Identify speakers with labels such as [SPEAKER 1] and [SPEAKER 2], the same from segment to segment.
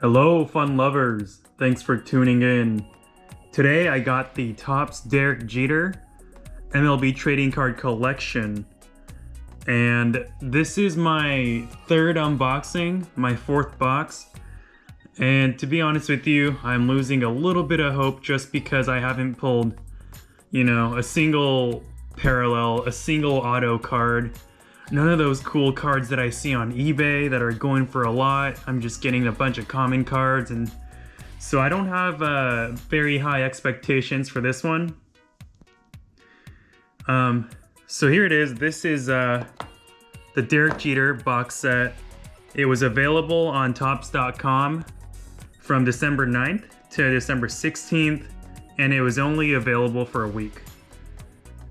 [SPEAKER 1] Hello, fun lovers. Thanks for tuning in. Today I got the Topps Derek Jeter MLB Trading Card Collection. And this is my third unboxing, my fourth box. And to be honest with you, I'm losing a little bit of hope just because I haven't pulled, a single parallel, a single auto card. None of those cool cards that I see on eBay that are going for a lot. I'm just getting a bunch of common cards, and so I don't have very high expectations for this one. So here it is. This is the Derek Jeter box set. It was available on Topps.com from December 9th to December 16th, and it was only available for a week.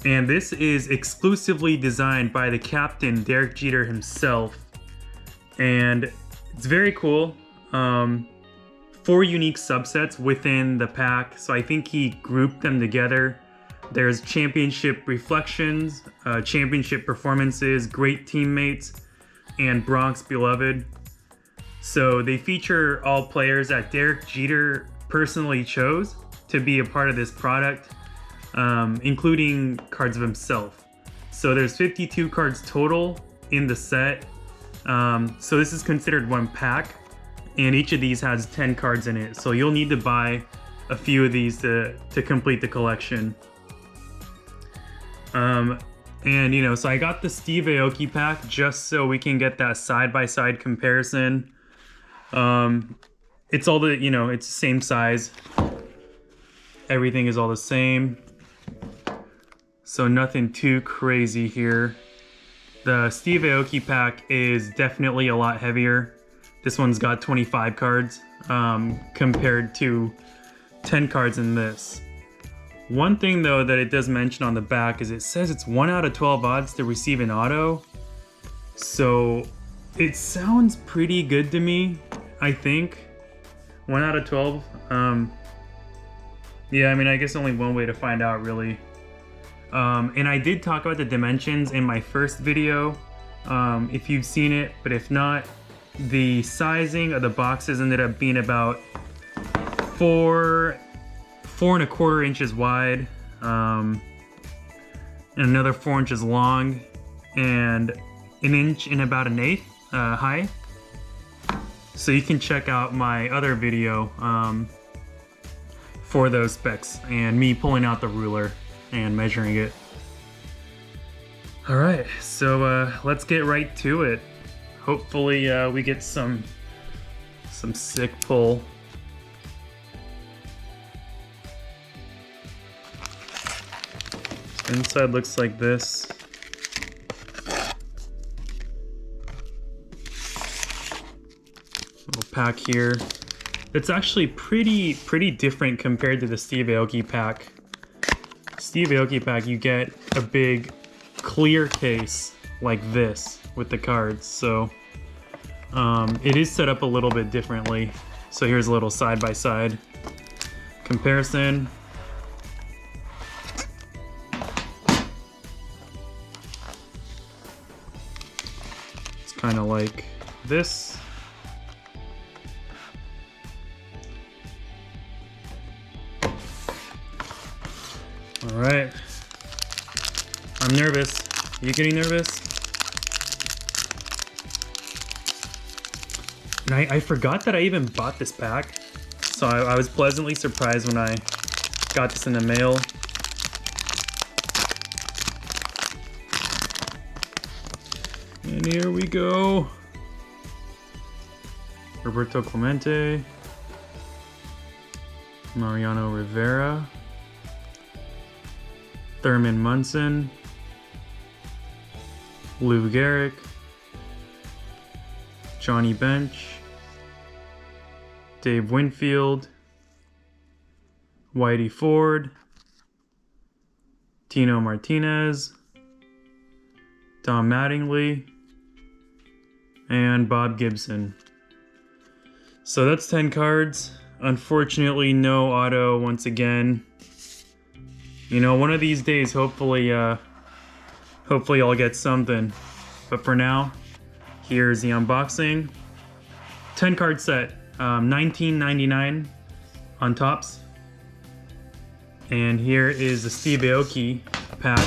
[SPEAKER 1] And this is exclusively designed by the captain, Derek Jeter himself. And it's very cool. 4 unique subsets within the pack. So I think he grouped them together. There's championship reflections, championship performances, great teammates, and Bronx Beloved. So they feature all players that Derek Jeter personally chose to be a part of this product. Including cards of himself. So there's 52 cards total in the set. So this is considered one pack, and each of these has 10 cards in it. So you'll need to buy a few of these to complete the collection. So I got the Steve Aoki pack just so we can get that side-by-side comparison. It's all it's the same size. Everything is all the same. So nothing too crazy here. The Steve Aoki pack is definitely a lot heavier. This one's got 25 cards compared to 10 cards in this. One thing though that it does mention on the back is it says it's 1 out of 12 odds to receive an auto. So it sounds pretty good to me, I think. 1 out of 12. Yeah, I guess only one way to find out really. And I did talk about the dimensions in my first video, if you've seen it, but if not, the sizing of the boxes ended up being about 4 1/4 inches wide, and another 4 inches long, and 1 inch and about 1/8 high. So you can check out my other video for those specs and me pulling out the ruler and measuring it. All right, so let's get right to it. Hopefully we get some sick pull. Inside looks like this. Little pack here. It's actually pretty different compared to the Steve Aoki pack. Steve Aoki pack, you get a big clear case like this with the cards, so it is set up a little bit differently. So here's a little side-by-side comparison. It's kind of like this. All right, I'm nervous. Are you getting nervous? And I forgot that I even bought this pack. So I was pleasantly surprised when I got this in the mail. And here we go. Roberto Clemente. Mariano Rivera. Thurman Munson, Lou Gehrig, Johnny Bench, Dave Winfield, Whitey Ford, Tino Martinez, Tom Mattingly, and Bob Gibson. So that's 10 cards. Unfortunately, no auto once again. One of these days, hopefully I'll get something. But for now, here's the unboxing. 10 card set. $19.99 on Tops. And here is the Steve Aoki pack.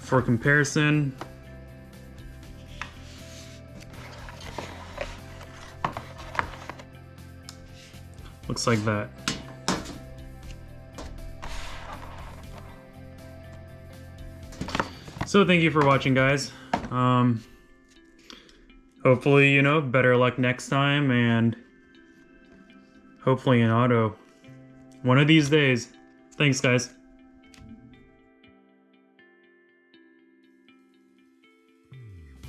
[SPEAKER 1] For comparison, looks like that. So thank you for watching, guys. Hopefully, you know, better luck next time, and hopefully an auto one of these days. Thanks, guys.